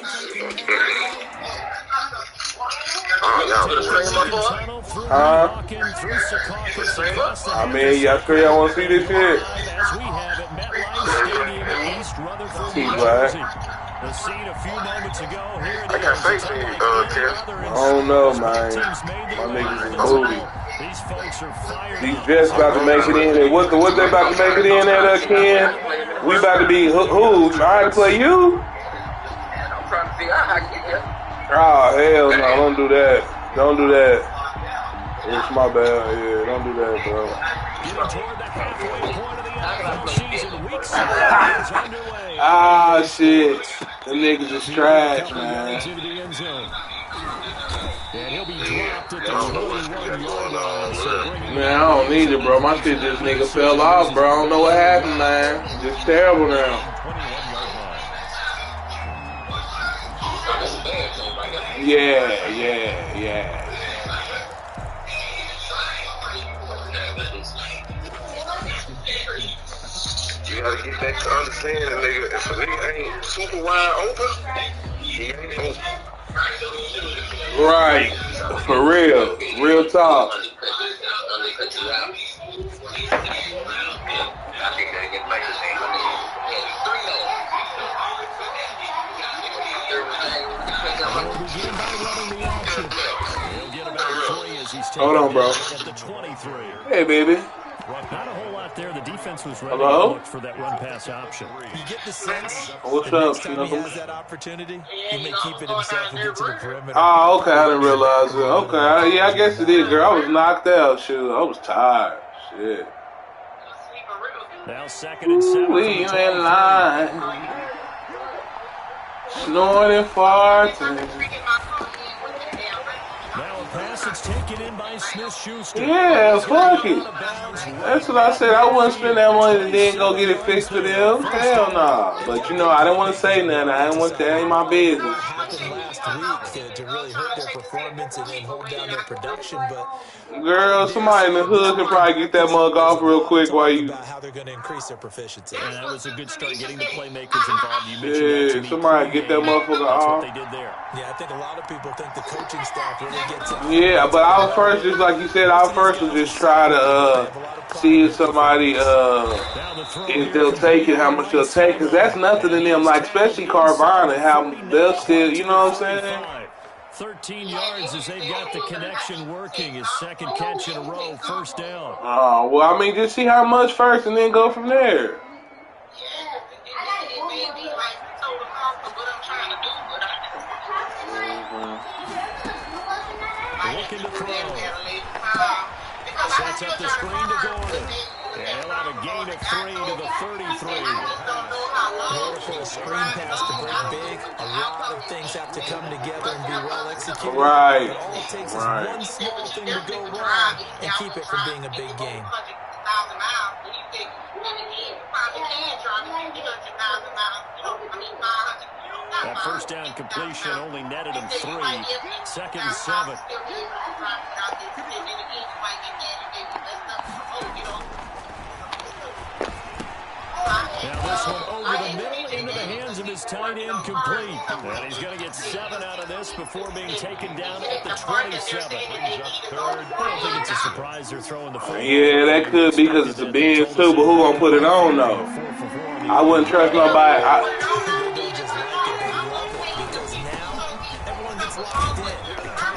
I mean, y'all sure y'all want to see this shit? T-Black. The scene a few moments ago. Here it I got is. faith in you, Ken. I don't know, man. My niggas is booty. These folks are fired. These Jets about to make it in. What they about to make it in at, Ken? We about to be who? I to play you? I'm trying to figure out how to get there. Oh, hell no. Don't do that. Don't do that. It's my bad. Yeah, don't do that, bro. Getting toward the halfway point of the NFL season. Week 7 is underway. Ah, shit. Them niggas is trash, man. And he'll be dropped at the 21-yard line. Man, I don't need it, bro. My shit just nigga fell off, bro. I don't know what happened, man. Just terrible now. Yeah. You gotta get back to understanding, nigga. If a nigga ain't super wide open, he ain't open. Right. For real. Real talk. Hold on, bro. Hey, baby. Not a whole lot there. The defense was ready Hello? to look for that run-pass option. You get the sense What's the up, next time he Snuggles? has that opportunity, he may keep it himself and get to the perimeter. Oh, okay. I didn't realize it. Okay. Yeah, I guess it is, girl. I was knocked out. Shoot. I was tired. Shit. Now 2nd and 7. Ooh, you in line. Snoring and farting. Now a pass that's taken in by Smith-Schuster. Yeah, fuck it. That's what I said. I wouldn't spend that money and then go get it fixed for them. Hell nah. But you know, I didn't want to say nothing. I didn't want that in my business. What happened last week to really hurt their performance and then hold down their production, but Girl, somebody in the hood could probably get that mug off real quick while you. about how they're going to increase their proficiency. And that was a good start getting the playmakers involved. You mentioned that to Yeah, me somebody get that pregame. motherfucker That's what off. they did there. Yeah, I think a lot of people think the coaching staff really gets it. Yeah, but our first, just like you said, our first was just try to see if somebody, if they'll take it, how much they'll take, because that's nothing in them, like, especially Carvana, how they'll still, you know what I'm saying? 13 yards as they've got the connection working. His second catch in a row, first down. Oh, well, I mean, just see how much first and then go from there. Looking to throw. Sets up the screen to Gordon. And he'll have a gain of 3 to the 33. In order for a screen pass to break big, a lot of things have to come together and be well executed. Right. But all it takes is one small thing to go wrong and keep it from being a big game. That first down completion only netted him 3. 2nd and 7. Now this one over the middle into the hands of his tight end, complete. And he's going to get 7 out of this before being taken down at the 27. Brings up third. I don't think it's a surprise they're throwing the football. Yeah, that could be because it's a Benz too, but who gonna put it on though? I wouldn't trust nobody. They don't just like it, they love it, because now everyone gets locked in.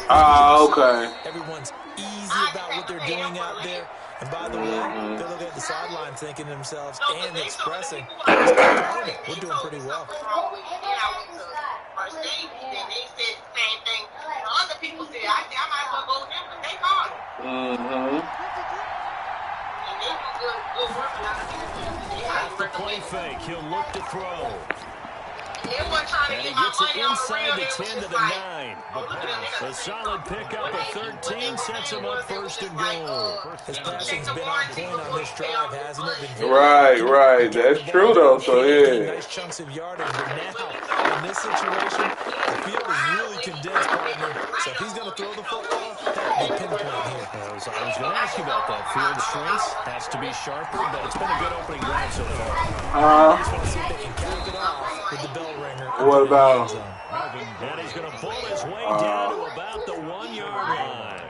Okay. Everyone's easy about what they're doing out there. And by the way, they're looking at the sideline thinking to themselves and expressing, we're doing pretty well. Off the play fake, he'll look to throw. And he gets it inside the 10 to the 9. A solid pickup of 13 sets him up first and goal. His passing's been on point on this drive, hasn't it? Right. That's true though. So yeah. Nice chunks of yardage, but now in this situation, the field is really condensed, partner. So if he's going to throw the football, that would be pinpoint here. I was going to ask you about that. Field strength has to be sharper, but it's been a good opening drive so far. Just want to see if they can cap it off with the bell ringer. What about And he's going to pull his way down to about the 1-yard line.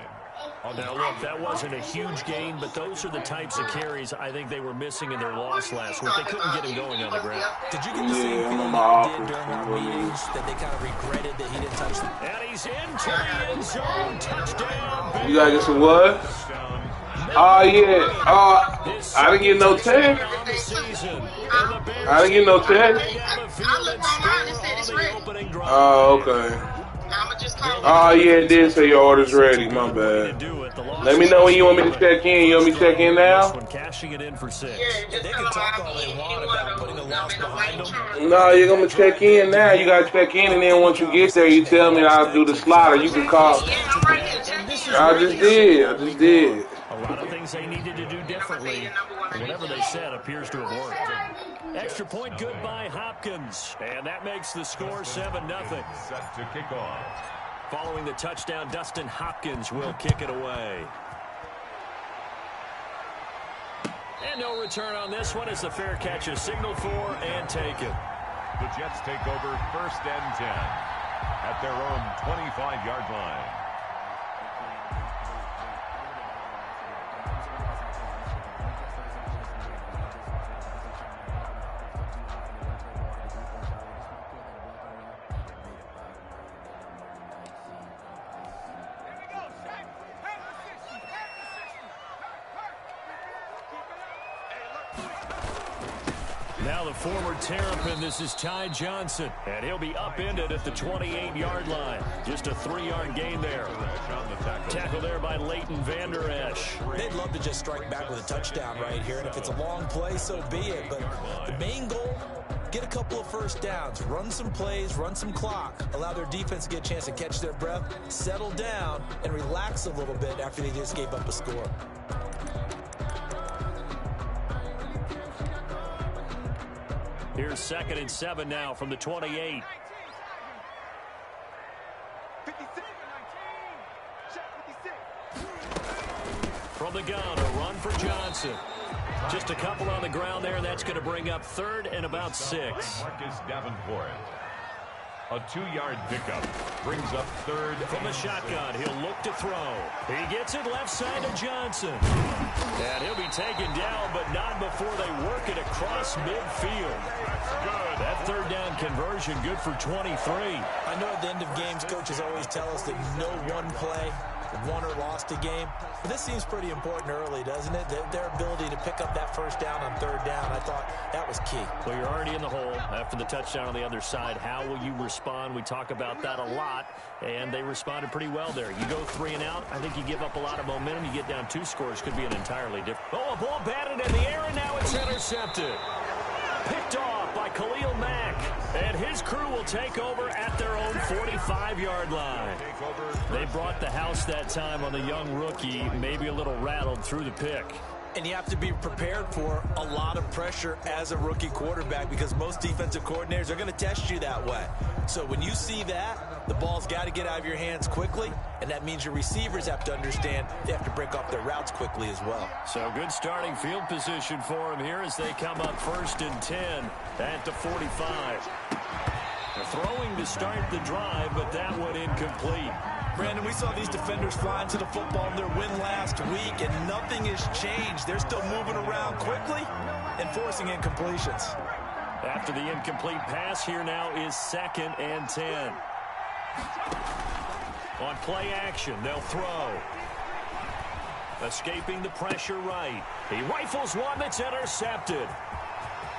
Now, look, that wasn't a huge gain, but those are the types of carries I think they were missing in their loss last week. They couldn't get him going on the ground. Did you get the same feeling that we did during our meetings, that they kind of regretted that he didn't touch them? And he's into the end zone. Touchdown. You gotta get some what? Oh, yeah. Oh, I didn't get no tag. I didn't get no tag. Oh, okay. Oh, yeah, it did say your order's ready. My bad. Let me know when you want me to check in. You want me to check in now? Cashing it in for 6. They can talk all they want about putting a loss behind them. No, you're going to check in now. You got to check in, and then once you get there, you tell me I'll do the slot, or you can call. I just did. A lot of things they needed to do differently. Whatever they said appears to have worked. Extra point good by Hopkins. And that makes the score 7-0. Set to kick off. Following the touchdown, Dustin Hopkins will kick it away. And no return on this one as the fair catch is signaled for and taken. The Jets take over 1st and 10 at their own 25-yard line. Now the former Terrapin, this is Ty Johnson, and he'll be upended at the 28-yard line. Just a 3-yard gain there. Tackle there by Leighton Vander Esch. They'd love to just strike back with a touchdown right here, and if it's a long play, so be it. But the main goal, get a couple of first downs, run some plays, run some clock, allow their defense to get a chance to catch their breath, settle down, and relax a little bit after they just gave up a score. Here's 2nd and 7 now from the 28. From the gun, a run for Johnson. Just a couple on the ground there, and that's going to bring up 3rd and about 6. Marcus Davenport. A 2-yard pickup brings up 3rd. From the shotgun, he'll look to throw. He gets it left side to Johnson. And he'll be taken down, but not before they work it across midfield. Good. That 3rd down conversion, good for 23. I know at the end of games, coaches always tell us that no one play won or lost a game. But this seems pretty important early, doesn't it? Their ability to pick up that first down on 3rd down, I thought that was key. Well, you're already in the hole after the touchdown on the other side. How will you respond? We talk about that a lot, and they responded pretty well there. You go 3 and out, I think you give up a lot of momentum. You get down 2 scores, could be an entirely different. Oh, a ball batted in the air, and now it's intercepted. Picked off by Khalil Mack, and his crew will take over at their own 45-yard line. They brought the house that time on the young rookie, maybe a little rattled through the pick. And you have to be prepared for a lot of pressure as a rookie quarterback because most defensive coordinators are going to test you that way. So when you see that, the ball's got to get out of your hands quickly, and that means your receivers have to understand they have to break off their routes quickly as well. So good starting field position for them here as they come up 1st and 10 at the 45. They're throwing to start the drive, but that one incomplete. Brandon, we saw these defenders fly into the football in their win last week, and nothing has changed. They're still moving around quickly and forcing incompletions. After the incomplete pass, here now is 2nd and 10. On play action, they'll throw. Escaping the pressure right. He rifles one that's intercepted.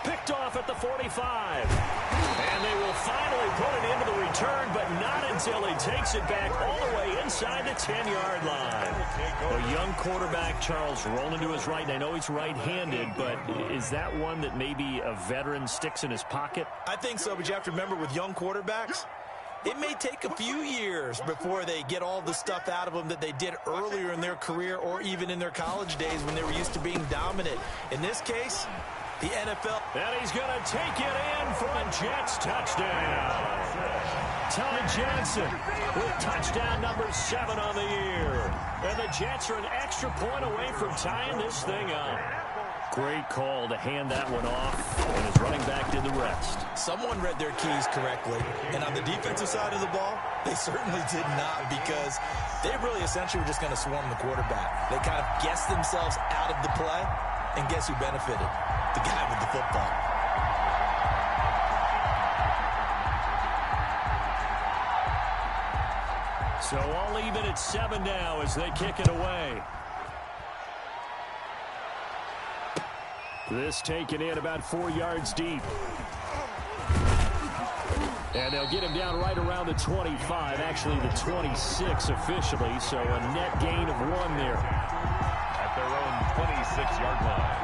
Picked off at the 45. And they will finally put it into the return, but not until he takes it back all the way inside the 10-yard line. A young quarterback, Charles, rolling to his right. And I know he's right-handed, but is that one that maybe a veteran sticks in his pocket? I think so, but you have to remember with young quarterbacks, it may take a few years before they get all the stuff out of them that they did earlier in their career or even in their college days when they were used to being dominant. In this case, the NFL. And he's going to take it in for a Jets touchdown. Ty Johnson with touchdown number 7 on the year. And the Jets are an extra point away from tying this thing up. Great call to hand that one off, and his running back did the rest. Someone read their keys correctly, and on the defensive side of the ball, they certainly did not, because they really essentially were just going to swarm the quarterback. They kind of guessed themselves out of the play, and guess who benefited? The guy with the football. So all even at 7 now as they kick it away. This taken in about 4 yards deep. And they'll get him down right around the 25, actually the 26 officially, so a net gain of 1 there. At their own 26-yard line.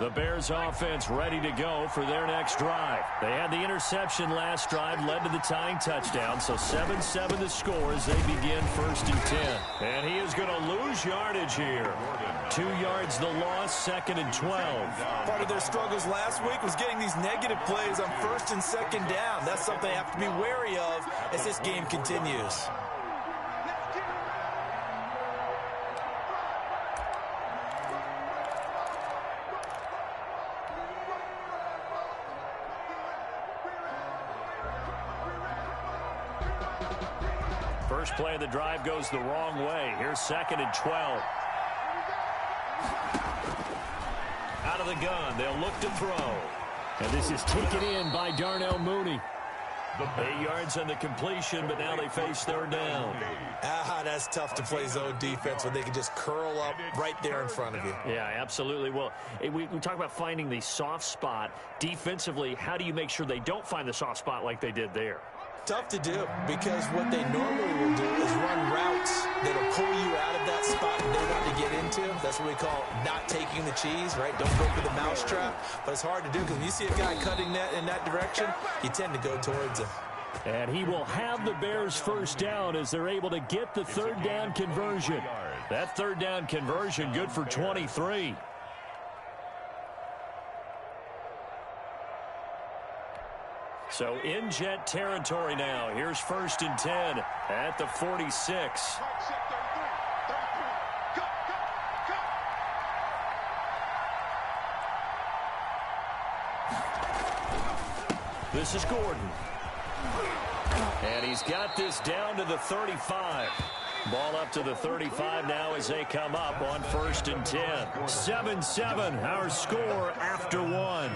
The Bears offense ready to go for their next drive. They had the interception last drive, led to the tying touchdown, so 7-7 the score as they begin 1st and 10. And he is going to lose yardage here. 2 yards the loss, 2nd and 12. Part of their struggles last week was getting these negative plays on 1st and 2nd down. That's something they have to be wary of as this game continues. First play of the drive goes the wrong way. Here's 2nd and 12. Out of the gun, they'll look to throw. And this is taken in by Darnell Mooney. 8 yards on the completion, but now they face 3rd down. That's tough to play zone defense when they can just curl up right there in front of you. Yeah, absolutely. Well, we talk about finding the soft spot. Defensively, how do you make sure they don't find the soft spot like they did there? Tough to do, because what they normally will do is run routes that'll pull you out of that spot that they want to get into. That's what we call not taking the cheese, right? Don't go for the mousetrap. But it's hard to do because when you see a guy cutting that in that direction, you tend to go towards him. And he will have the Bears 1st down as they're able to get the 3rd down conversion. That 3rd down conversion good for 23. So in Jet territory now. Here's 1st and 10 at the 46. This is Gordon. And he's got this down to the 35. Ball up to the 35 now as they come up on 1st and 10. 7-7, our score after 1.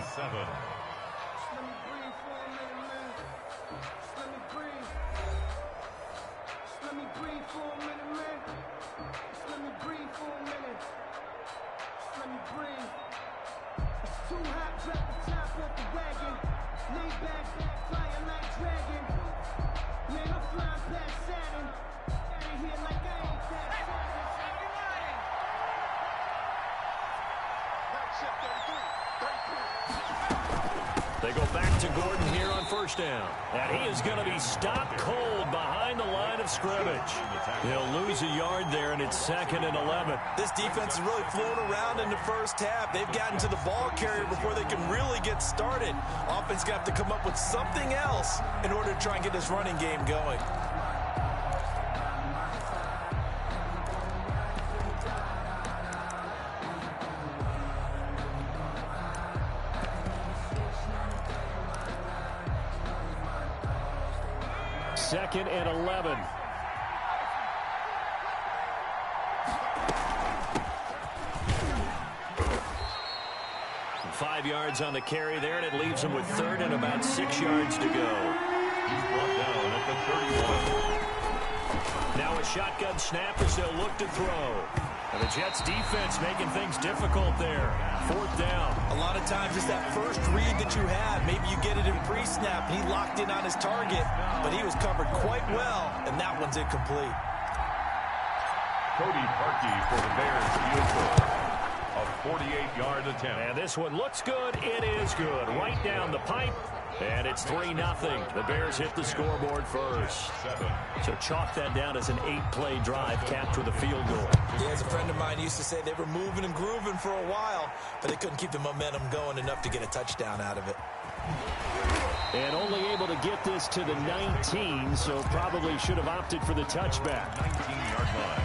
They go back to Gordon here on 1st down. And he is going to be stopped cold behind the line of scrimmage. He'll lose a yard there, and it's 2nd and 11. This defense is really flown around in the 1st half. They've gotten to the ball carrier before they can really get started. Offense going to have to come up with something else in order to try and get this running game going. Second and 11. And 5 yards on the carry there, and it leaves him with 3rd and about 6 yards to go. He's brought down at the 31. Now a shotgun snap as they'll look to throw. And the Jets defense making things difficult there. 4th down. A lot of times it's that first read that you have. Maybe you get it in pre-snap. He locked in on his target, but he was covered quite well, and that one's incomplete. Cody Parkey for the Bears field goal. A 48-yard attempt. And this one looks good. It is good. Right down the pipe. And it's 3-0. The Bears hit the scoreboard first. So chalk that down as an 8-play drive capped with a field goal. Yeah, as a friend of mine used to say, they were moving and grooving for a while, but they couldn't keep the momentum going enough to get a touchdown out of it. And only able to get this to the 19, so probably should have opted for the touchback. 19-yard line.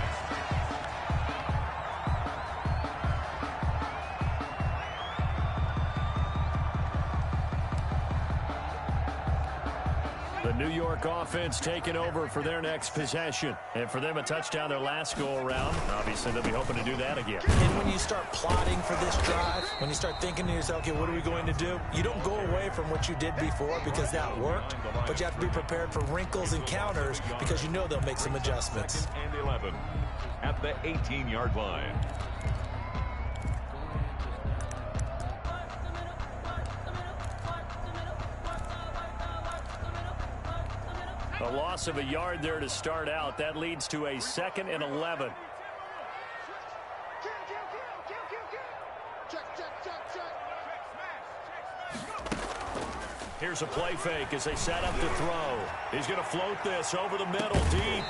The New York offense taking over for their next possession. And for them, a touchdown their last go-around. Obviously, they'll be hoping to do that again. And when you start plotting for this drive, when you start thinking to yourself, okay, what are we going to do? You don't go away from what you did before because that worked, but you have to be prepared for wrinkles and counters because you know they'll make some adjustments. And 11 at the 18-yard line. A loss of a yard there to start out. That leads to a 2nd and 11. Here's a play fake as they set up to throw. He's going to float this over the middle deep.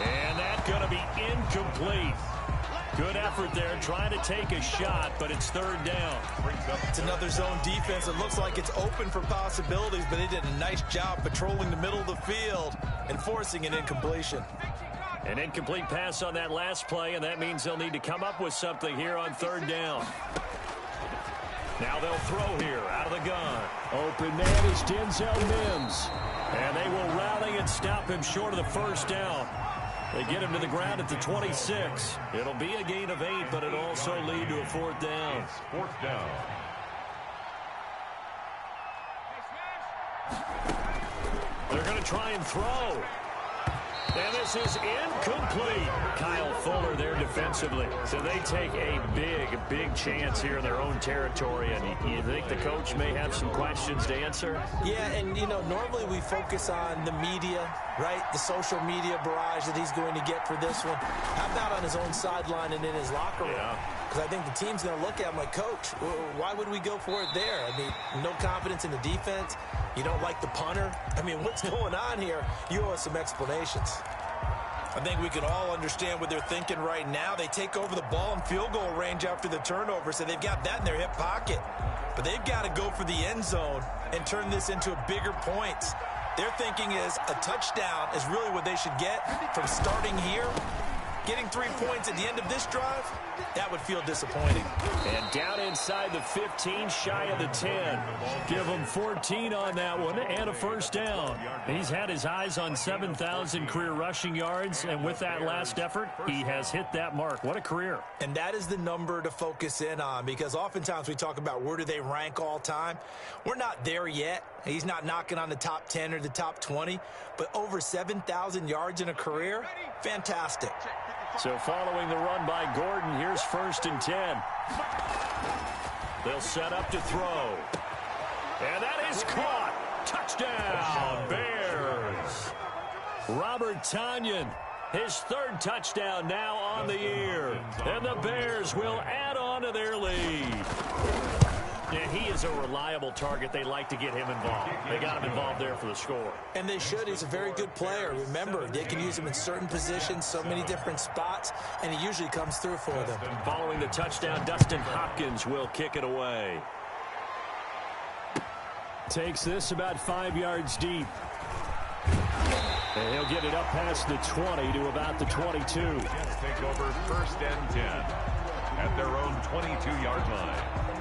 And that's going to be incomplete. Good effort there, trying to take a shot, but it's 3rd down. It's another zone defense. It looks like it's open for possibilities, but they did a nice job patrolling the middle of the field and forcing an incompletion. An incomplete pass on that last play, and that means they'll need to come up with something here on 3rd down. Now they'll throw here out of the gun. Open man is Denzel Mims. And they will rally and stop him short of the 1st down. They get him to the ground at the 26. It'll be a gain of 8, but it'll also lead to a 4th down. It's 4th down. They're going to try and throw. And this is incomplete. Kyle Fuller there defensively. So they take a big chance here in their own territory. And you think the coach may have some questions to answer? Yeah, and, you know, normally we focus on the media, right? The social media barrage that he's going to get for this one. How about on his own sideline and in his locker room? Because I think the team's going to look at him like, Coach, why would we go for it there? I mean, no confidence in the defense. You don't like the punter. I mean, what's going on here? You owe us some explanations. I think we can all understand what they're thinking right now. They take over the ball in field goal range after the turnover, so they've got that in their hip pocket. But they've got to go for the end zone and turn this into bigger points. Their thinking is a touchdown is really what they should get from starting here. Getting 3 points at the end of this drive, that would feel disappointing. And down inside the 15, shy of the 10. Give him 14 on that one and a 1st down. He's had his eyes on 7,000 career rushing yards, and with that last effort, he has hit that mark. What a career. And that is the number to focus in on, because oftentimes we talk about where do they rank all time. We're not there yet. He's not knocking on the top 10 or the top 20, but over 7,000 yards in a career, fantastic. So following the run by Gordon, here's 1st and 10. They'll set up to throw. And that is caught. Touchdown, Bears. Robert Tonyan, his 3rd touchdown now on the year. And the Bears will add on to their lead. Yeah, he is a reliable target. They like to get him involved. They got him involved there for the score. And they should. He's a very good player. Remember, they can use him in certain positions, so many different spots, and he usually comes through for them. Following the touchdown, Dustin Hopkins will kick it away. Takes this about 5 yards deep. And he'll get it up past the 20 to about the 22. Jets take over 1st and 10 at their own 22-yard line.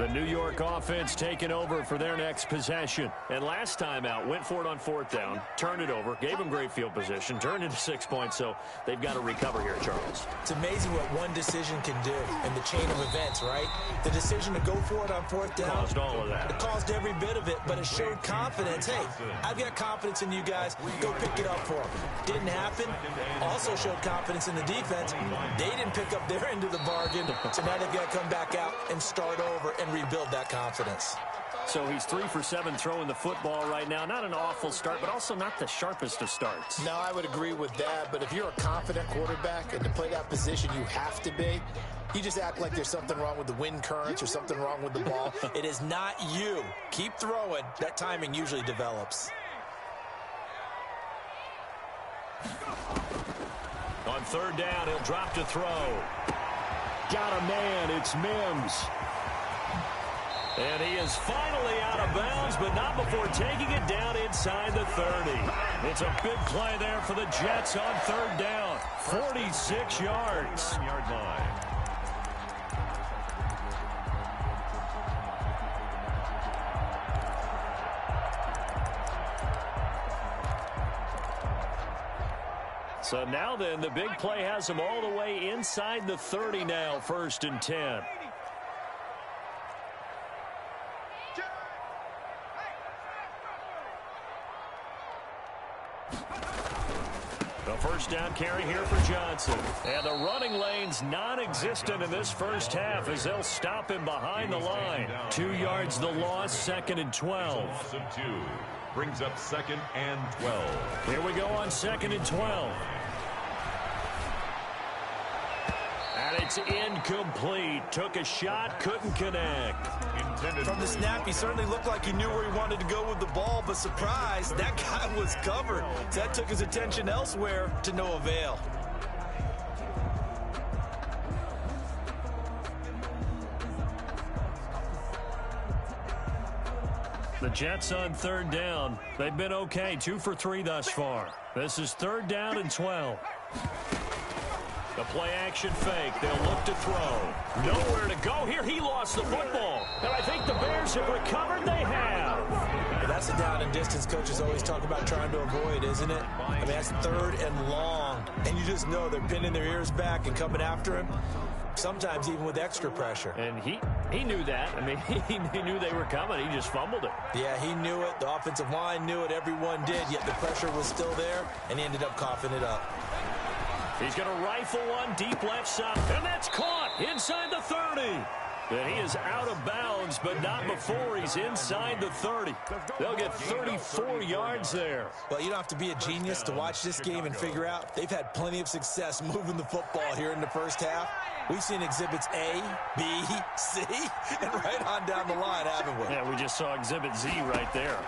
The New York offense taking over for their next possession. And last time out, went for it on 4th down, turned it over, gave them great field position, turned into 6 points, so they've got to recover here, Charles. It's amazing what one decision can do in the chain of events, right? The decision to go for it on 4th down. Caused all of that. It caused every bit of it, but it showed confidence. Hey, I've got confidence in you guys. Go pick it up for them. Didn't happen. Also showed confidence in the defense. They didn't pick up their end of the bargain, so now they've got to come back out and start over and rebuild that confidence. So he's 3 for 7 throwing the football right now. Not an awful start, but also not the sharpest of starts. No, I would agree with that. But if you're a confident quarterback and to play that position you have to be, you just act like there's something wrong with the wind currents or something wrong with the ball. It is not you. Keep throwing. That timing usually develops. On 3rd down, he'll drop to throw. Got a man. It's Mims. And he is finally out of bounds, but not before taking it down inside the 30. It's a big play there for the Jets on 3rd down. 46 yards. 9-yard line. So now then, the big play has them all the way inside the 30 now, 1st and 10. The 1st down carry here for Johnson. And the running lane's non-existent in this first half as they'll stop him behind the line. 2 yards the loss, 2nd and 12. Loss of 2. Brings up 2nd and 12. Here we go on 2nd and 12. And it's incomplete. Took a shot, couldn't connect. From the snap, he certainly looked like he knew where he wanted to go with the ball, but surprise, that guy was covered. That took his attention elsewhere to no avail. The Jets on 3rd down. They've been okay, 2 for 3 thus far. This is 3rd down and 12. The play-action fake. They'll look to throw. Nowhere to go here. He lost the football. And I think the Bears have recovered. They have. Well, that's the down and distance coaches always talk about trying to avoid, isn't it? I mean, that's 3rd and long. And you just know they're pinning their ears back and coming after him, sometimes even with extra pressure. And he knew that. I mean, he knew they were coming. He just fumbled it. Yeah, he knew it. The offensive line knew it. Everyone did, yet the pressure was still there, and he ended up coughing it up. He's going to rifle one deep left side. And that's caught inside the 30. And he is out of bounds, but not before he's inside the 30. They'll get 34 yards there. Well, you don't have to be a genius to watch this game and figure out they've had plenty of success moving the football here in the first half. We've seen exhibits A, B, C, and right on down the line, haven't we? Yeah, we just saw exhibit Z right there.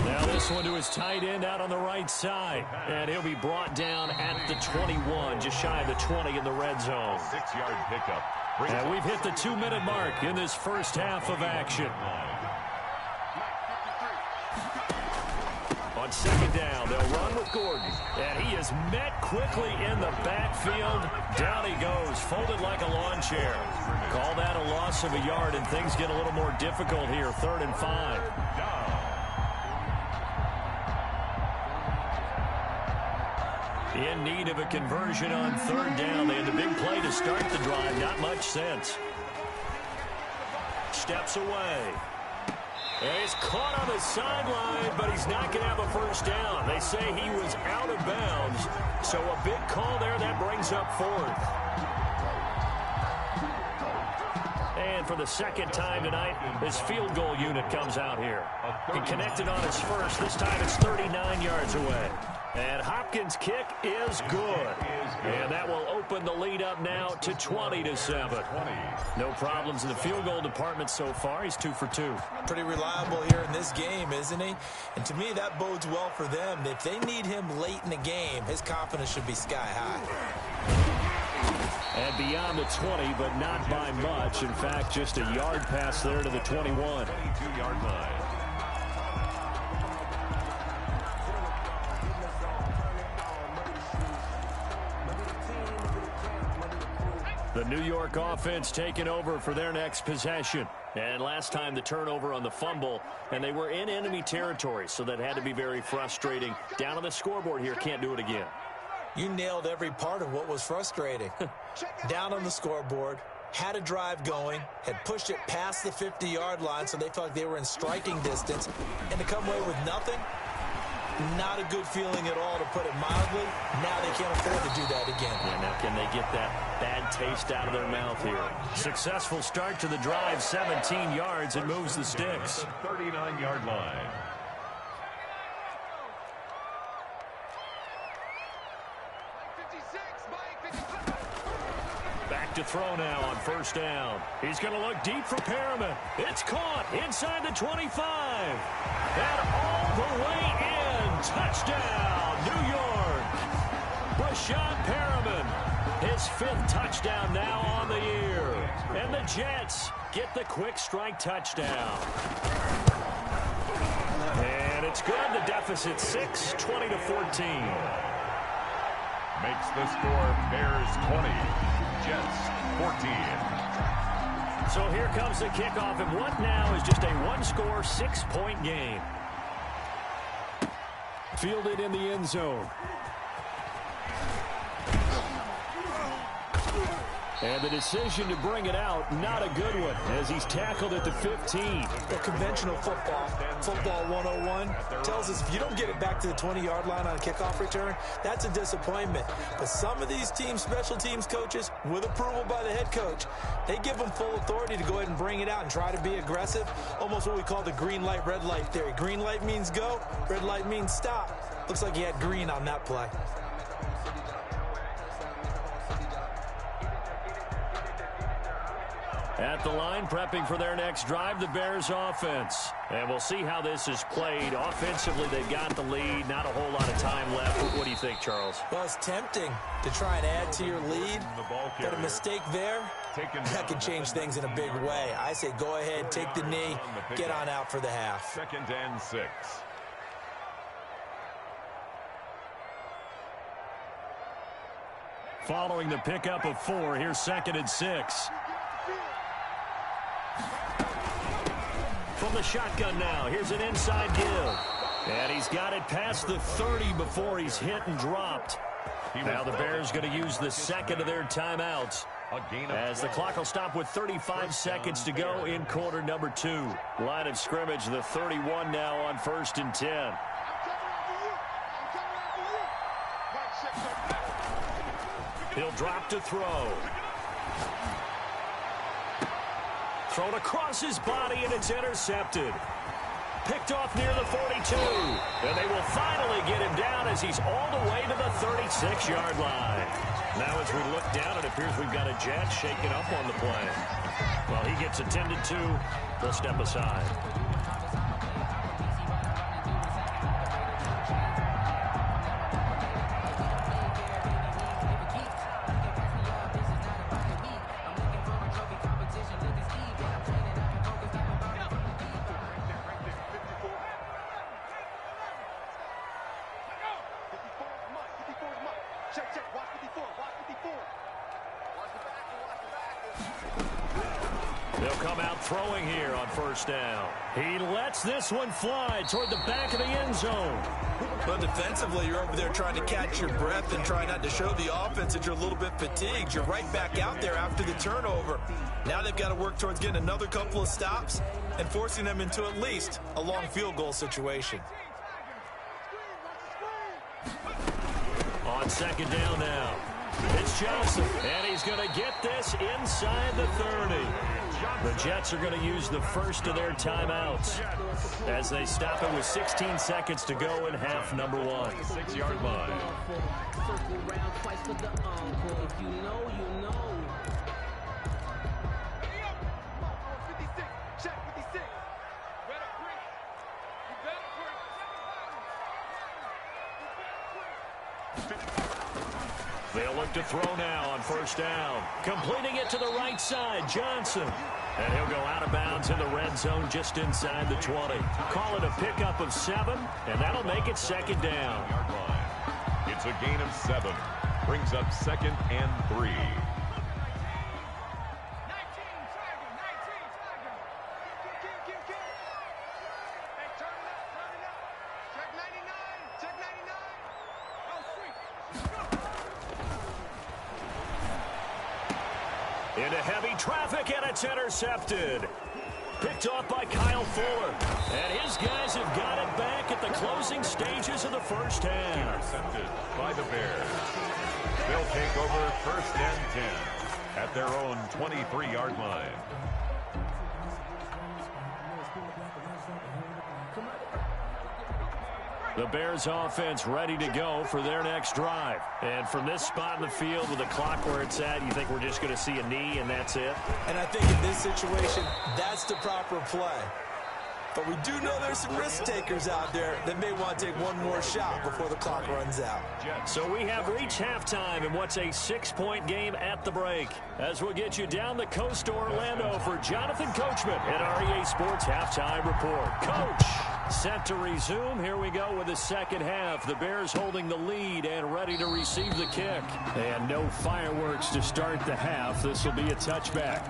Now this one to his tight end out on the right side. And he'll be brought down at the 21, just shy of the 20 in the red zone. 6-yard pickup. And we've hit the 2-minute mark in this first half of action. On 2nd down, they'll run with Gordon. And he is met quickly in the backfield. Down he goes, folded like a lawn chair. Call that a loss of a yard, and things get a little more difficult here. 3rd and 5. In need of a conversion on 3rd down. They had the big play to start the drive. Not much sense. Steps away. And he's caught on the sideline, but he's not going to have a first down. They say he was out of bounds. So a big call there. That brings up 4th. And for the 2nd time tonight, his field goal unit comes out here. He connected on his first. This time it's 39 yards away. And Hopkins' kick is good. And that will open the lead up now to 20-7. No problems in the field goal department so far. He's 2 for 2. Pretty reliable here in this game, isn't he? And to me, that bodes well for them. If they need him late in the game, his confidence should be sky high. And beyond the 20, but not by much. In fact, just a yard pass there to the 21. 22-yard line. The New York offense taking over for their next possession. And last time the turnover on the fumble, and they were in enemy territory, so that had to be very frustrating. Down on the scoreboard here, can't do it again. You nailed every part of what was frustrating. Down on the scoreboard, had a drive going, had pushed it past the 50-yard line, so they felt like they were in striking distance, and to come away with nothing, not a good feeling at all, to put it mildly. Now they can't afford to do that again. Yeah, now can they get that bad taste out of their mouth here? Successful start to the drive, 17 yards, and moves the sticks. 39-yard line. Back to throw now on first down. He's going to look deep for Perriman. It's caught inside the 25. And all the way in. Touchdown, New York. Breshad Perriman, his 5th touchdown now on the year. And the Jets get the quick strike touchdown. And it's good. The deficit 6, 20-14. Makes the score Bears 20, Jets 14. So here comes the kickoff, and what now is just a one-score, 6-point game. Fielded in the end zone. And the decision to bring it out, not a good one, as he's tackled at the 15. The conventional football 101, tells us if you don't get it back to the 20-yard line on a kickoff return, that's a disappointment. But some of these teams, special teams coaches, with approval by the head coach, they give them full authority to go ahead and bring it out and try to be aggressive, almost what we call the green light, red light theory. Green light means go, red light means stop. Looks like he had green on that play. At the line, prepping for their next drive, the Bears offense. And we'll see how this is played. Offensively, they've got the lead. Not a whole lot of time left. What do you think, Charles? Well, it's tempting to try and add to your lead, but a mistake there, that can change things in a big way. I say go ahead, take the knee, get on out for the half. 2nd and 6. Following the pickup of 4, here's 2nd and 6. From the shotgun now, here's an inside give. And he's got it past the 30 before he's hit and dropped. Now the Bears going to use the second of their timeouts, as the clock will stop with 35 seconds to go in quarter number 2. Line of scrimmage, the 31 now on 1st and 10. He'll drop to throw. Thrown across his body, and it's intercepted. Picked off near the 42. And they will finally get him down as he's all the way to the 36-yard line. Now as we look down, it appears we've got a Jet shaken up on the play. Well, he gets attended to. They'll step aside. They'll come out throwing here on first down. He lets this one fly toward the back of the end zone. But defensively, you're over there trying to catch your breath and try not to show the offense that you're a little bit fatigued. You're right back out there after the turnover. Now they've got to work towards getting another couple of stops and forcing them into at least a long field goal situation. On second down now, it's Johnson, and he's going to get this inside the 30. The Jets are going to use the first of their timeouts as they stop it with 16 seconds to go in half number 1. 6-yard line. They'll look to throw now on first down. Completing it to the right side, Johnson. And he'll go out of bounds in the red zone just inside the 20. Call it a pickup of 7, and that'll make it second down. It's a gain of 7. Brings up 2nd and 3. Into heavy traffic, and it's intercepted. Picked off by Kyle Fuller. And his guys have got it back at the closing stages of the first half. Intercepted by the Bears. They'll take over 1st and 10 at their own 23-yard line. The Bears offense ready to go for their next drive. And from this spot in the field with the clock where it's at, you think we're just going to see a knee and that's it? And I think in this situation, that's the proper play. But we do know there's some risk takers out there that may want to take one more shot before the clock runs out. So we have reached halftime in what's a 6-point game at the break. As we'll get you down the coast to Orlando for Jonathan Coachman at REA Sports Halftime Report. Coach, set to resume. Here we go with the second half. The Bears holding the lead and ready to receive the kick. And no fireworks to start the half. This will be a touchback.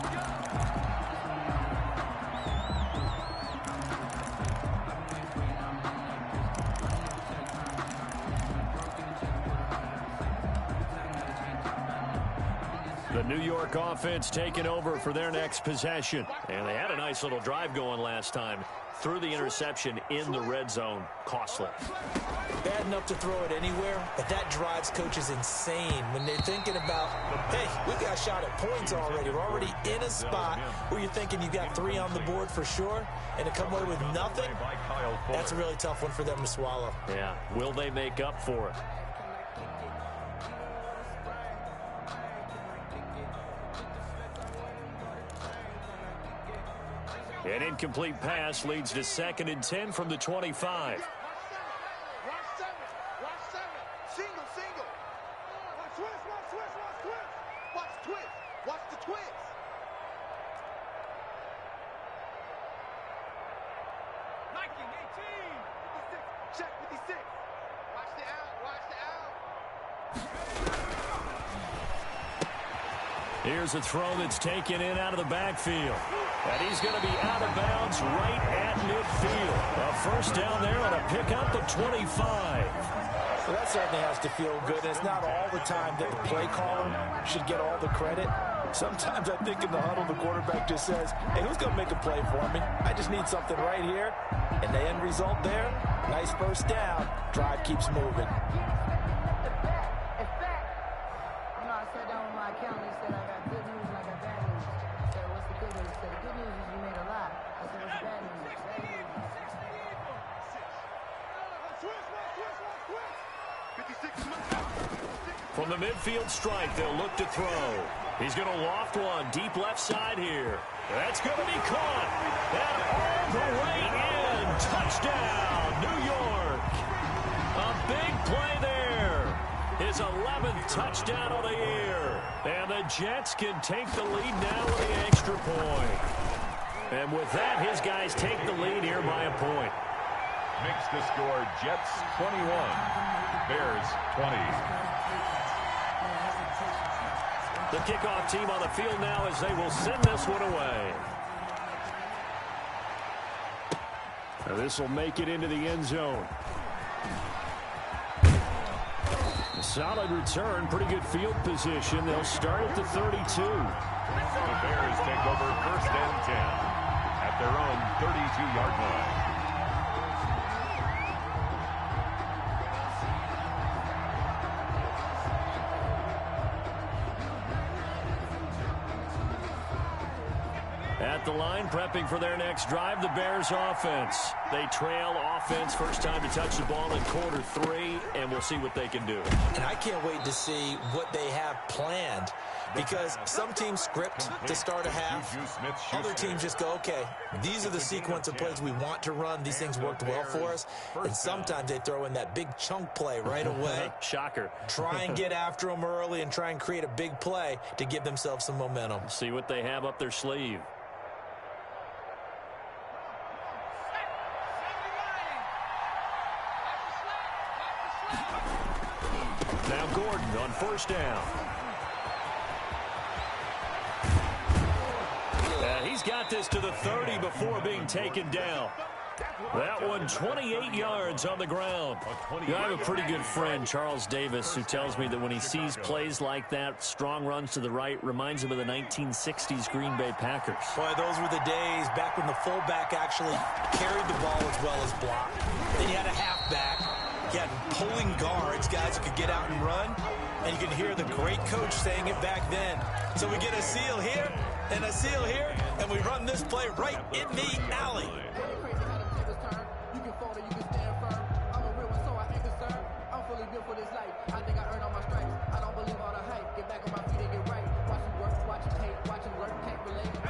The New York offense taking over for their next possession. And they had a nice little drive going last time. Threw the interception in the red zone. Costly. Bad enough to throw it anywhere, but that drives coaches insane when they're thinking about, hey, we got a shot at points already. We're already in a spot where you're thinking you got 3 on the board for sure, and to come away with nothing, that's a really tough one for them to swallow. Yeah. Will they make up for it? An incomplete pass leads to 2nd and 10 from the 25. Watch 7. Single. Watch twist. Watch the twist. Nike 18. Check 56. Watch the out. Here's a throw that's taken in out of the backfield. And he's going to be out of bounds right at midfield. A first down there on a pickup of 25. Well, that certainly has to feel good. And it's not all the time that the play caller should get all the credit. Sometimes I think in the huddle, the quarterback just says, hey, who's going to make a play for me? I just need something right here. And the end result there, nice first down. Drive keeps moving. From the midfield strike, they'll look to throw. He's going to loft one deep left side here. That's going to be caught. And all the way in. Touchdown, New York. A big play there. His 11th touchdown of the year. And the Jets can take the lead now with the extra point. And with that, his guys take the lead here by a point. Makes the score Jets 21, Bears 20. The kickoff team on the field now as they will send this one away. Now this will make it into the end zone. A solid return, pretty good field position. They'll start at the 32. The Bears take over 1st and 10 at their own 32-yard line. At the line, prepping for their next drive, the Bears offense. They trail offense, first time to touch the ball in quarter 3, and we'll see what they can do. And I can't wait to see what they have planned, because some teams script to start a half. Other teams just go, okay, these are the sequence of plays we want to run. These things worked well for us. And sometimes they throw in that big chunk play right away. Shocker. Try and get after them early and try and create a big play to give themselves some momentum. See what they have up their sleeve. Now Gordon on first down. And he's got this to the 30 before being taken down. That one 28 yards on the ground. Yeah, I have a pretty good friend, Charles Davis, who tells me that when he sees plays like that, strong runs to the right, reminds him of the 1960s Green Bay Packers. Boy, those were the days back when the fullback actually carried the ball as well as blocked. Then you had a halfback. You had pulling guards, guys who could get out and run. And you can hear the great coach saying it back then. So we get a seal here and a seal here, and we run this play right in the alley.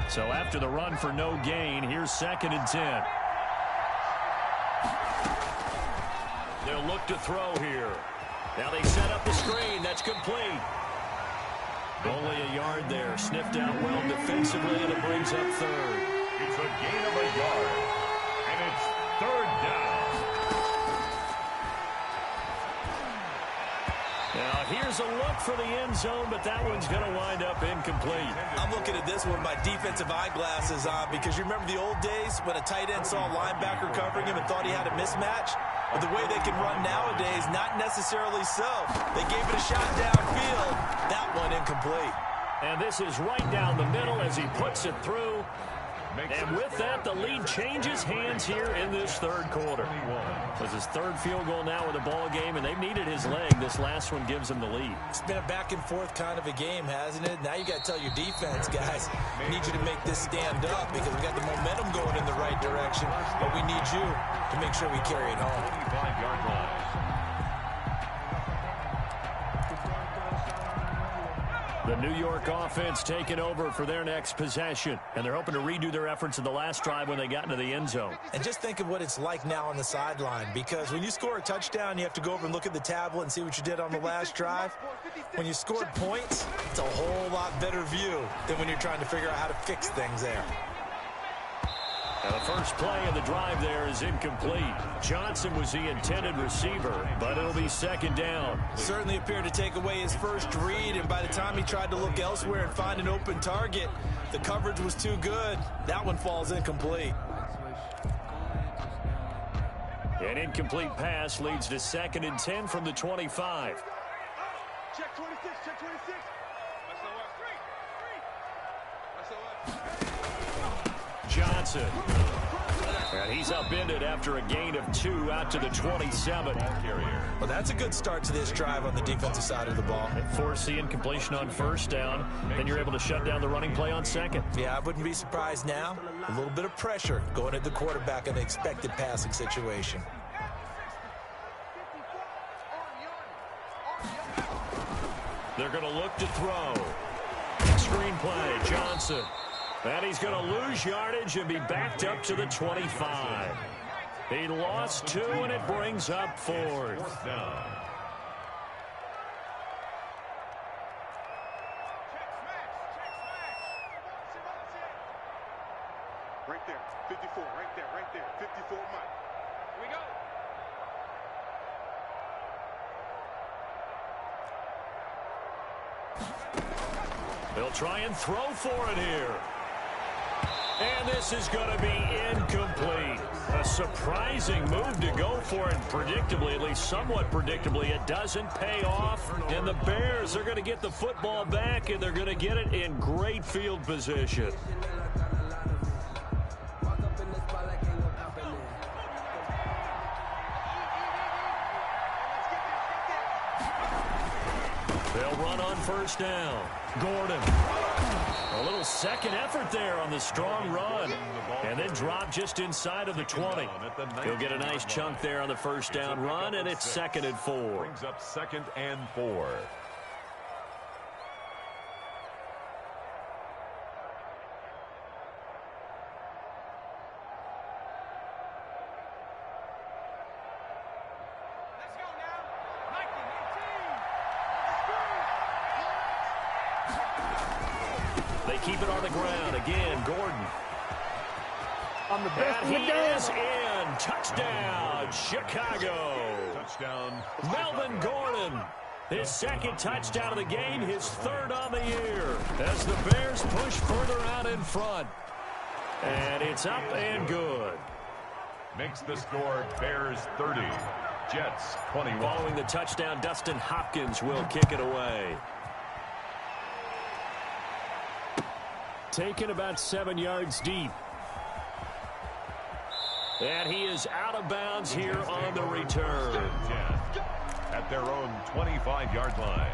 So after the run for no gain, here's 2nd and 10. They'll look to throw here. Now they set up the screen. That's complete. Only a yard there. Sniffed out well defensively, and it brings up 3rd. It's a gain of a yard, and it's 3rd down. Now here's a look for the end zone, but that one's going to wind up incomplete. I'm looking at this with my defensive eyeglasses on because you remember the old days when a tight end saw a linebacker covering him and thought he had a mismatch? But the way they can run nowadays, not necessarily so. They gave it a shot downfield. That one incomplete. And this is right down the middle as he puts it through. And with that, the lead changes hands here in this 3rd quarter. It was his 3rd field goal now with the ball game, and they've needed his leg. This last one gives them the lead. It's been a back-and-forth kind of a game, hasn't it? Now you got to tell your defense, guys, we need you to make this stand up because we got the momentum going in the right direction, but we need you to make sure we carry it home. 25-yard line. The New York offense taking over for their next possession, and they're hoping to redo their efforts in the last drive when they got into the end zone. And just think of what it's like now on the sideline, because when you score a touchdown, you have to go over and look at the tablet and see what you did on the last drive. When you scored points, it's a whole lot better view than when you're trying to figure out how to fix things there. Now the first play of the drive there is incomplete. Johnson was the intended receiver, but it'll be 2nd down. Certainly appeared to take away his first read, and by the time he tried to look elsewhere and find an open target, the coverage was too good. That one falls incomplete. An incomplete pass leads to 2nd and 10 from the 25. Check 26, check 26. Johnson. And he's upended after a gain of 2 out to the 27. Well, that's a good start to this drive on the defensive side of the ball. Force the incompletion on 1st down, then you're able to shut down the running play on 2nd. Yeah, I wouldn't be surprised now. A little bit of pressure going at the quarterback in an expected passing situation. They're going to look to throw. Screen play, Johnson. And he's going to lose yardage and be backed up to the 25. He lost 2, and it brings up 4th. Right there, 54, right there, 54, Mike. Here we go. They'll try and throw for it here. And this is going to be incomplete. A surprising move to go for it. Predictably, at least somewhat predictably, it doesn't pay off. And the Bears are going to get the football back, and they're going to get it in great field position. They'll run on 1st down. Gordon. A little second effort there on the strong run. And then drop just inside of the 20. He'll get a nice chunk there on the 1st down run, and it's 2nd and 4. Brings up 2nd and 4. They keep it on the ground. Again, Gordon. I'm the best And in he the game. is in. Touchdown, Chicago. Touchdown. Melvin Gordon. His 2nd touchdown of the game, his 3rd on the year. As the Bears push further out in front. And it's up and good. Makes the score Bears 30, Jets 21. Following the touchdown, Dustin Hopkins will kick it away. Taken about 7 yards deep. And he is out of bounds here on the return. At their own 25-yard line.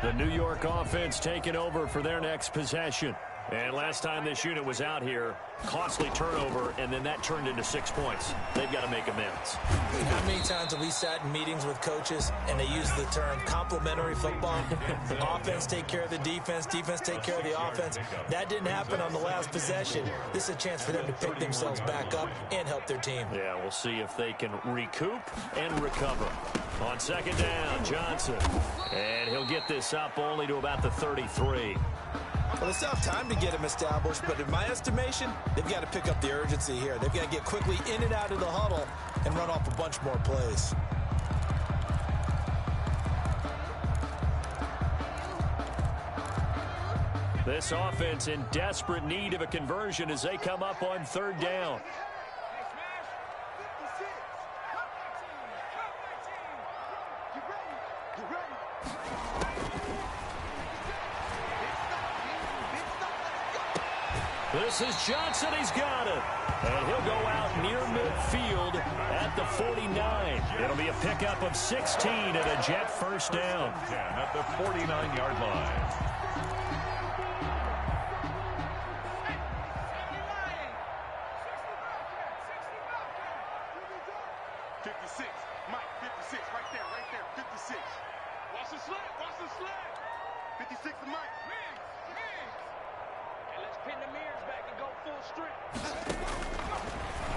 The New York offense taking over for their next possession. And last time this unit was out here, costly turnover, and then that turned into 6 points. They've got to make amends. How many times have we sat in meetings with coaches and they use the term complementary football? Offense take care of the defense, defense take care of the offense. That didn't happen on the last possession. This is a chance for them to pick themselves back up and help their team. Yeah, we'll see if they can recoup and recover. On second down, Johnson. And he'll get this up only to about the 33. Well, they still have time to get him established, but in my estimation, they've got to pick up the urgency here. They've got to get quickly in and out of the huddle and run off a bunch more plays. This offense in desperate need of a conversion as they come up on third down. This is Johnson. He's got it. And he'll go out near midfield at the 49. It'll be a pickup of 16 and a Jet first down. At the 49-yard line.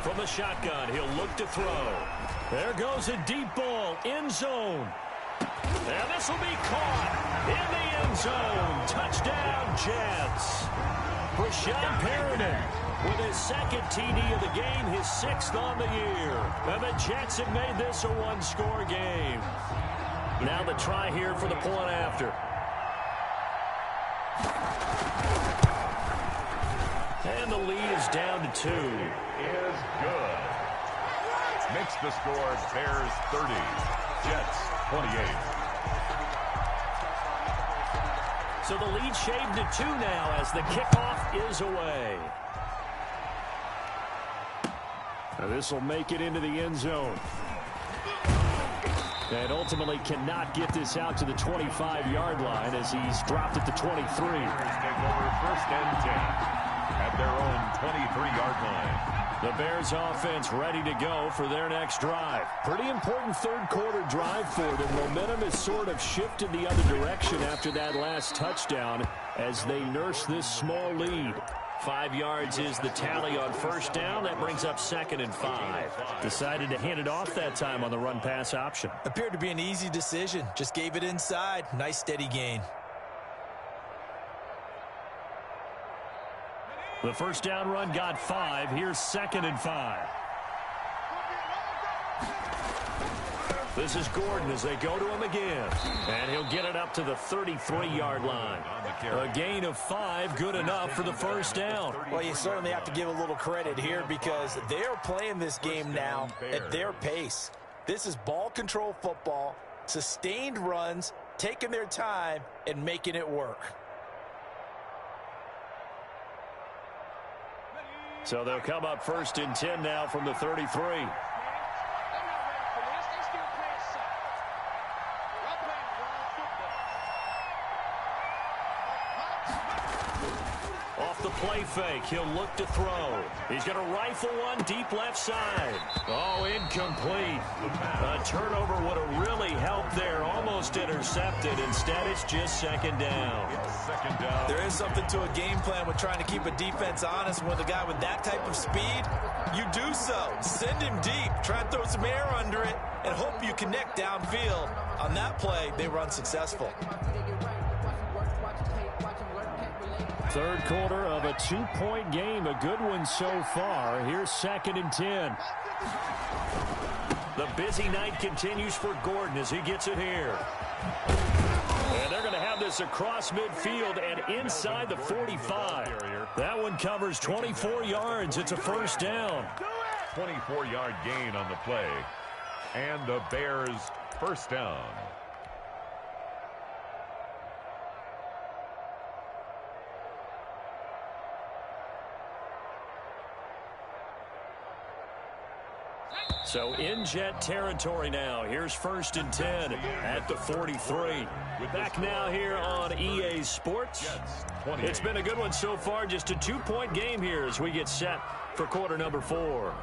From the shotgun, he'll look to throw. There goes a deep ball, end zone. And this will be caught in the end zone. Touchdown, Jets. Breshad Perriman with his second TD of the game, his 6th on the year. And the Jets have made this a one-score game. Now the try here for the point after. And the lead is down to 2. Is good. Makes the score Bears 30, Jets 28. So the lead shaved to 2 now as the kickoff is away. Now this will make it into the end zone. And ultimately cannot get this out to the 25-yard line as he's dropped at the 23. Take over first and 10. At their own 23-yard line. The Bears offense ready to go for their next drive. Pretty important third-quarter drive for them. Momentum has sort of shifted the other direction after that last touchdown as they nurse this small lead. 5 yards is the tally on first down. That brings up 2nd and 5. Decided to hand it off that time on the run-pass option. Appeared to be an easy decision. Just gave it inside. Nice steady gain. The first down run got 5. Here's 2nd and 5. This is Gordon as they go to him again. And he'll get it up to the 33-yard line. A gain of 5, good enough for the first down. Well, you certainly have to give a little credit here because they're playing this game now at their pace. This is ball control football, sustained runs, taking their time, and making it work. So they'll come up 1st and 10 now from the 33. Off the play fake, he'll look to throw. He's going to rifle one deep left side. Oh, incomplete. A turnover would have really helped there. Almost intercepted. Instead, it's just 2nd down. There is something to a game plan with trying to keep a defense honest. With a guy with that type of speed, you do so. Send him deep. Try and throw some air under it and hope you connect downfield. On that play, they were unsuccessful. Third quarter of a 2-point game. A good one so far. Here's 2nd and 10. The busy night continues for Gordon as he gets it here. And they're going to have this across midfield and inside the 45. That one covers 24 yards. It's a first down. 24-yard gain on the play. And the Bears first down. So in Jet territory now. Here's 1st and 10 at the 43. Back now here on EA Sports. It's been a good one so far. Just a 2-point game here as we get set for quarter number 4.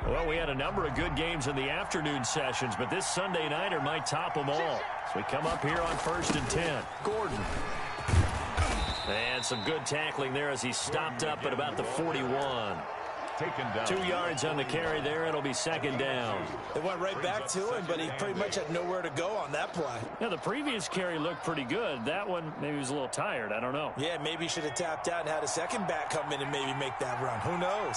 Well, we had a number of good games in the afternoon sessions, but this Sunday nighter might top them all. So we come up here on 1st and 10. Gordon. And some good tackling there as he stopped up at about the 41. Taken down. 2 yards on the carry there. It'll be 2nd down. They went right back to him, but he pretty much had nowhere to go on that play. Yeah, the previous carry looked pretty good. That one, maybe he was a little tired. I don't know. Yeah, maybe he should have tapped out and had a second back come in and maybe make that run. Who knows?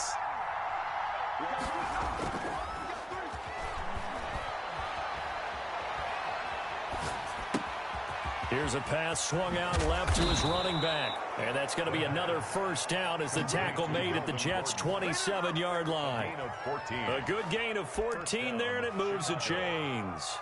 Here's a pass swung out left to his running back. And that's going to be another first down as the tackle made at the Jets' 27-yard line. A good gain of 14 there, and it moves the chains.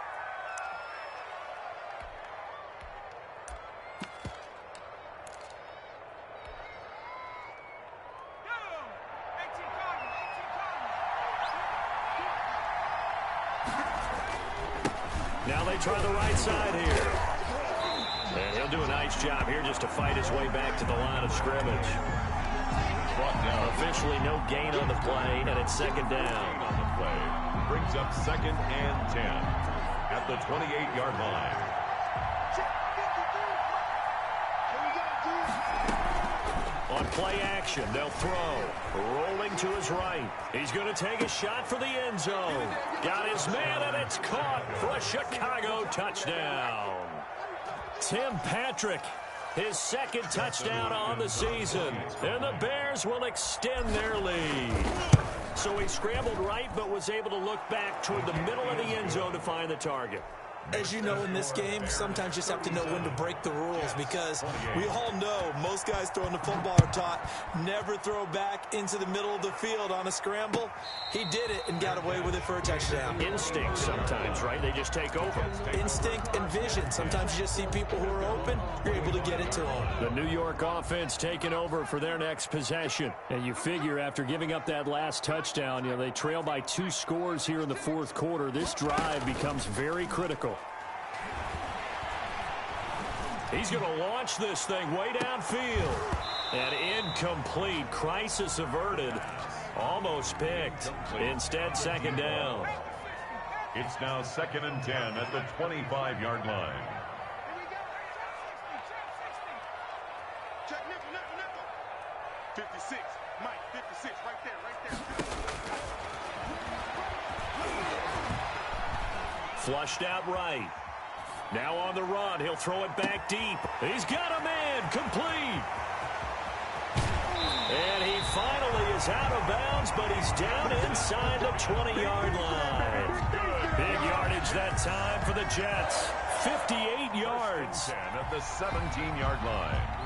Now they try the right side here. And he'll do a nice job here just to fight his way back to the line of scrimmage. Officially no gain on the play, and it's 2nd down. On the play brings up 2nd and 10 at the 28-yard line. On play action, they'll throw. Rolling to his right. He's going to take a shot for the end zone. Got his man, and it's caught for a Chicago touchdown. Tim Patrick, his 2nd touchdown on the season. And the Bears will extend their lead. So he scrambled right, but was able to look back toward the middle of the end zone to find the target. As you know, in this game, sometimes you just have to know when to break the rules, because we all know most guys throwing the football are taught never throw back into the middle of the field on a scramble. He did it and got away with it for a touchdown. Instinct sometimes, right? They just take over. Instinct and vision. Sometimes you just see people who are open, you're able to get it to them. The New York offense taking over for their next possession. And you figure after giving up that last touchdown, they trail by 2 scores here in the 4th quarter. This drive becomes very critical. He's going to launch this thing way downfield. And incomplete. Crisis averted. Almost picked. Instead, 2nd down. It's now 2nd and 10 at the 25-yard line. Check nickel. 56. Mike, 56. Right there. Flushed out right. Now on the run, he'll throw it back deep. He's got a man, complete. And he finally is out of bounds, but he's down inside the 20-yard line. Big yardage that time for the Jets. 58 yards. At the 17-yard line.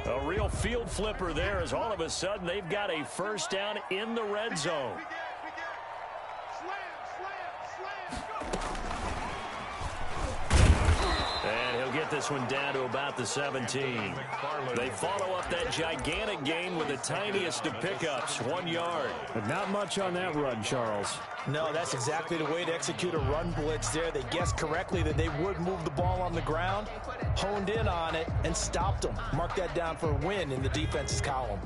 A real field flipper there as all of a sudden they've got a first down in the red zone. And he'll get this one down to about the 17. They follow up that gigantic gain with the tiniest of pickups, 1 yard. But not much on that run, Charles. No, that's exactly the way to execute a run blitz there. They guessed correctly that they would move the ball on the ground, honed in on it, and stopped them. Mark that down for a win in the defense's column.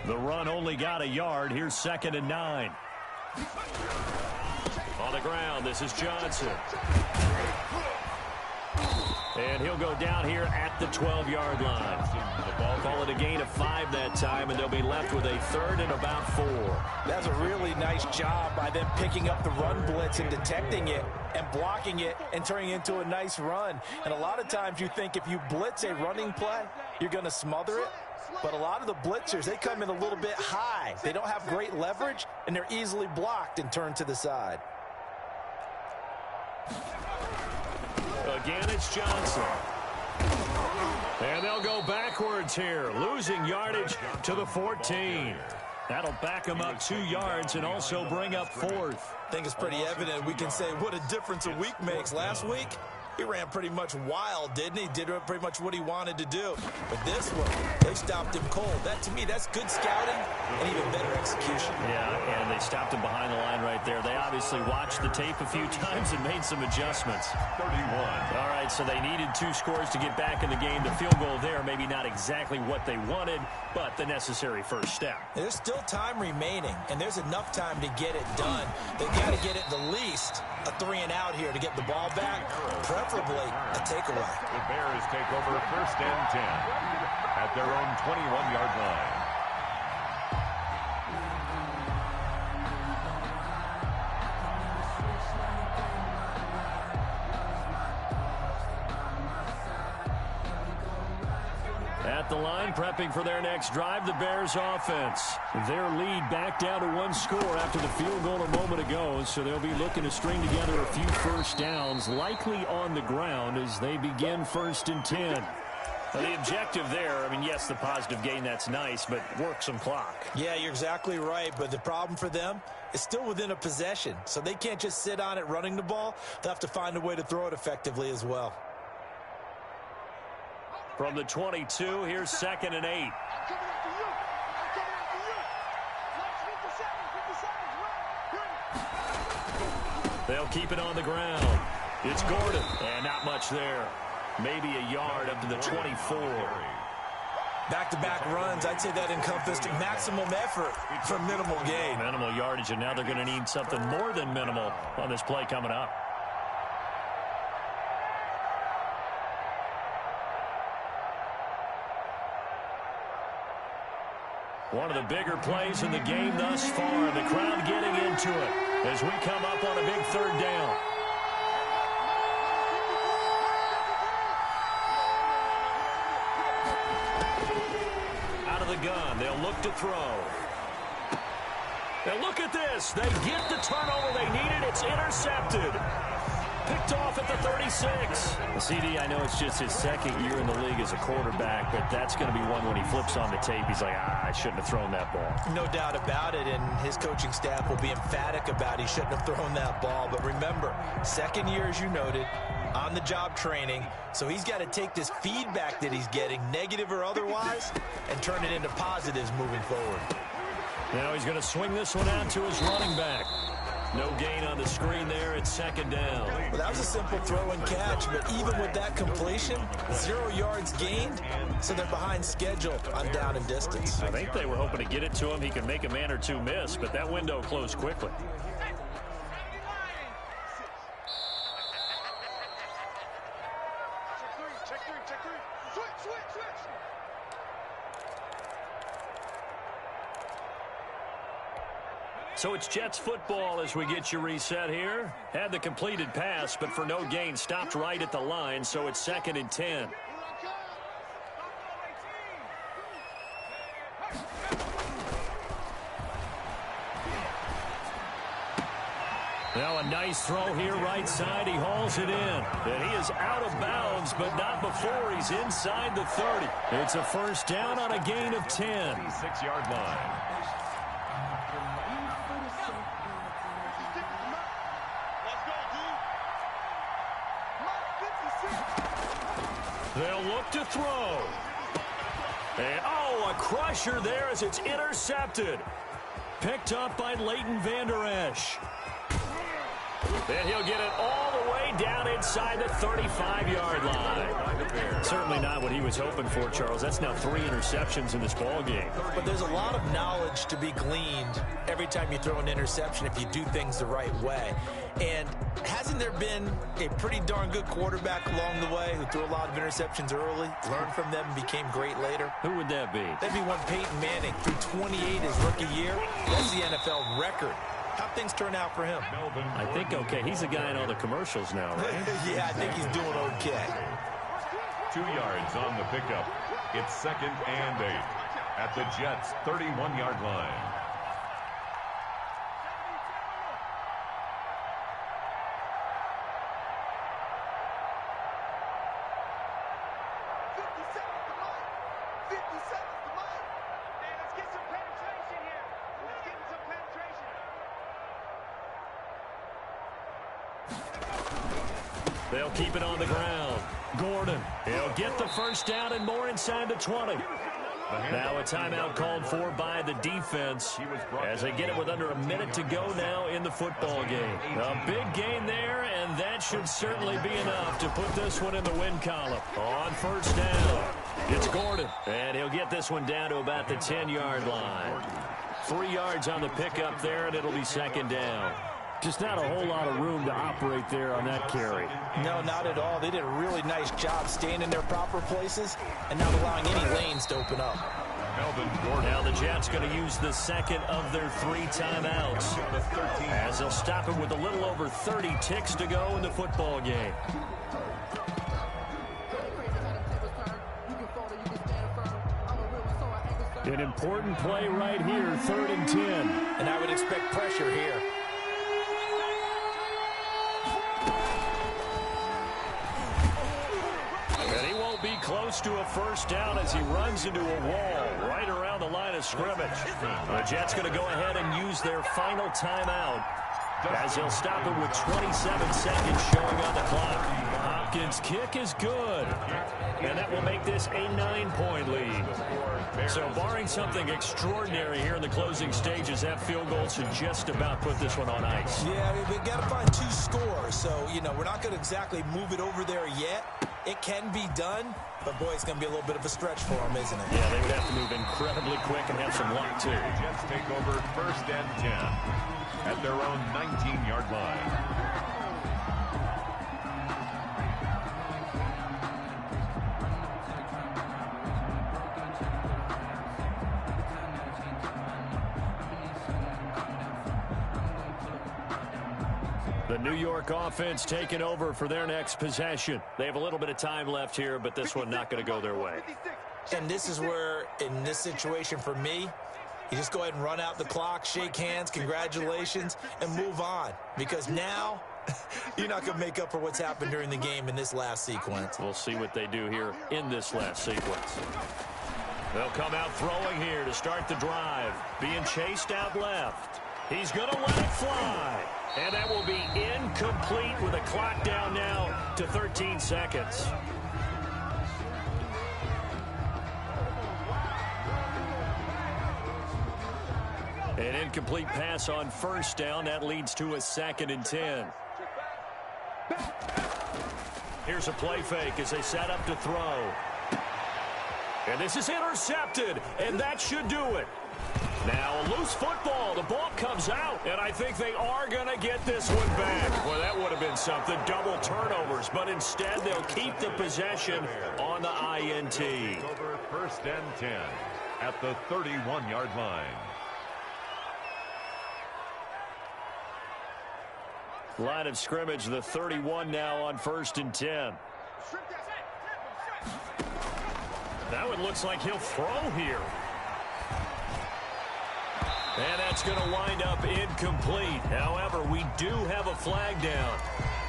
The run only got a yard. Here's 2nd and 9. On the ground, this is Johnson. And he'll go down here at the 12-yard line. The ball, call it a gain of 5 that time, and they'll be left with a 3rd and about 4. That's a really nice job by them picking up the run blitz and detecting it and blocking it and turning it into a nice run. And a lot of times you think if you blitz a running play, you're going to smother it. But a lot of the blitzers, they come in a little bit high. They don't have great leverage, and they're easily blocked and turned to the side. Again, it's Johnson. And they'll go backwards here, losing yardage to the 14. That'll back him up 2 yards and also bring up 4th. I think it's pretty evident. We can say what a difference a week makes. Last week, he ran pretty much wild, didn't he? Did pretty much what he wanted to do. But this one, they stopped him cold. That, to me, that's good scouting and even better execution. Yeah, and they stopped him behind the line right there. They obviously watched the tape a few times and made some adjustments. 31. All right, so they needed 2 scores to get back in the game. The field goal there, maybe not exactly what they wanted, but the necessary first step. There's still time remaining, and there's enough time to get it done. They've got to get it the least a 3-and-out here to get the ball back, preferably a takeaway. The Bears take over 1st and 10 at their own 21-yard line. At the line, prepping for their next drive, the Bears offense. Their lead back down to 1 score after the field goal a moment ago, so they'll be looking to string together a few first downs, likely on the ground as they begin 1st and 10. Now, the objective there, I mean, yes, the positive gain, that's nice, but work some clock. Yeah, you're exactly right, but the problem for them is still within a possession, so they can't just sit on it running the ball. They'll have to find a way to throw it effectively as well. From the 22, here's 2nd and 8. They'll keep it on the ground. It's Gordon, and not much there. Maybe a yard up to the 24. Back-to-back runs, I'd say that encompassed maximum effort for minimal gain. Minimal yardage, and now they're going to need something more than minimal on this play coming up. One of the bigger plays in the game thus far. The crowd getting into it as we come up on a big 3rd down. Out of the gun, they'll look to throw. Now look at this. They get the turnover they needed. It's intercepted. Picked off at the 36. CD, I know it's just his 2nd year in the league as a quarterback, but that's going to be one when he flips on the tape. He's like, I shouldn't have thrown that ball. No doubt about it, and his coaching staff will be emphatic about he shouldn't have thrown that ball. But remember, 2nd year, as you noted, on-the-job training, so he's got to take this feedback that he's getting, negative or otherwise, and turn it into positives moving forward. Now he's going to swing this one out to his running back. No gain on the screen there. It's 2nd down. Well, that was a simple throw and catch, but even with that completion, 0 yards gained, so they're behind schedule on down and distance. I think they were hoping to get it to him. He could make a man or 2 miss, but that window closed quickly. So it's Jets football as we get you reset here. Had the completed pass, but for no gain, stopped right at the line, so it's 2nd and 10. Now a nice throw here right side. He hauls it in. And he is out of bounds, but not before he's inside the 30. It's a first down on a gain of 10. 6-yard line. They'll look to throw. And, oh, a crusher there as it's intercepted. Picked up by Leighton Vander Esch. And he'll get it all the way down inside the 35-yard line. Certainly not what he was hoping for, Charles. That's now 3 interceptions in this ball game. But there's a lot of knowledge to be gleaned every time you throw an interception if you do things the right way. And hasn't there been a pretty darn good quarterback along the way who threw a lot of interceptions early, learned from them, and became great later? Who would that be? That'd be one Peyton Manning, threw 28 his rookie year. That's the NFL record. How'd things turn out for him? I think okay. He's a guy in all the commercials now, right? Yeah, I think he's doing okay. 2 yards on the pickup. It's 2nd and 8 at the Jets' 31-yard line. They'll keep it on the ground. Gordon, he'll get the first down and more inside the 20. Now a timeout called for by the defense as they get it with under a minute to go now in the football game. A big gain there, and that should certainly be enough to put this one in the win column. On first down, it's Gordon, and he'll get this one down to about the 10-yard line. 3 yards on the pickup there, and it'll be 2nd down. Just not a whole lot of room to operate there on that carry. No, not at all. They did a really nice job staying in their proper places and not allowing any lanes to open up. Now the Jets going to use the second of their 3 timeouts as they'll stop it with a little over 30 ticks to go in the football game. An important play right here, 3rd and 10. And I would expect pressure here. Be close to a first down as he runs into a wall right around the line of scrimmage. The Jets going to go ahead and use their final timeout as they'll stop it with 27 seconds showing on the clock. Hopkins' kick is good, and that will make this a 9-point lead. So barring something extraordinary here in the closing stages, that field goal should just about put this one on ice. Yeah, we've got to find 2 scores, so, we're not going to exactly move it over there yet. It can be done, but, boy, it's going to be a little bit of a stretch for them, isn't it? Yeah, they would have to move incredibly quick and have some luck, too. The Jets take over 1st and 10 at their own 19-yard line. The New York offense taking over for their next possession. They have a little bit of time left here, but this one not going to go their way. And this is where, in this situation for me, you just go ahead and run out the clock, shake hands, congratulations, and move on. Because now, you're not going to make up for what's happened during the game in this last sequence. We'll see what they do here in this last sequence. They'll come out throwing here to start the drive. Being chased out left. He's going to let it fly. And that will be incomplete with a clock down now to 13 seconds. An incomplete pass on first down. That leads to a 2nd and 10. Here's a play fake as they set up to throw. And this is intercepted, and that should do it. Now a loose football. The ball comes out, and I think they are going to get this one back. Well, that would have been something. Double turnovers, but instead they'll keep the possession on the INT. Over 1st and 10 at the 31-yard line. Line of scrimmage, the 31 now on 1st and 10. Now it looks like he'll throw here. And that's going to wind up incomplete. However, we do have a flag down.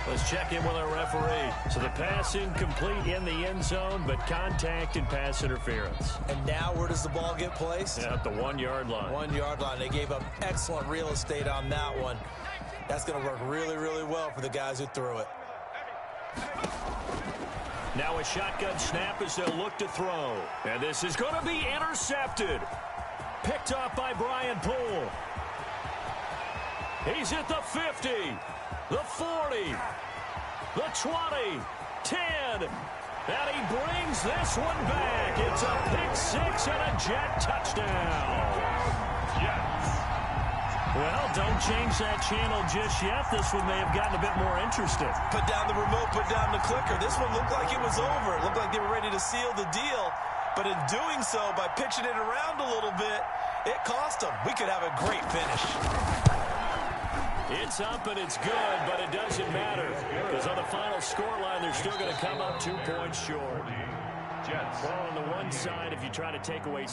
Let's check in with our referee. So the pass incomplete in the end zone, but contact and pass interference. And now where does the ball get placed? At the 1-yard line. 1-yard line. They gave up excellent real estate on that one. That's going to work really, really well for the guys who threw it. Now a shotgun snap as they'll look to throw. And this is going to be intercepted. Picked off by Brian Poole. He's at the 50, the 40, the 20, 10. And he brings this one back. It's a pick six and a Jet touchdown. Jets. Well, don't change that channel just yet. This one may have gotten a bit more interesting. Put down the remote, put down the clicker. This one looked like it was over. It looked like they were ready to seal the deal. But in doing so, by pitching it around a little bit, it cost them. We could have a great finish. It's up and it's good, but it doesn't matter. Because on the final scoreline, they're still going to come up 2 points short. Jets. Well, on the one side, if you try to take away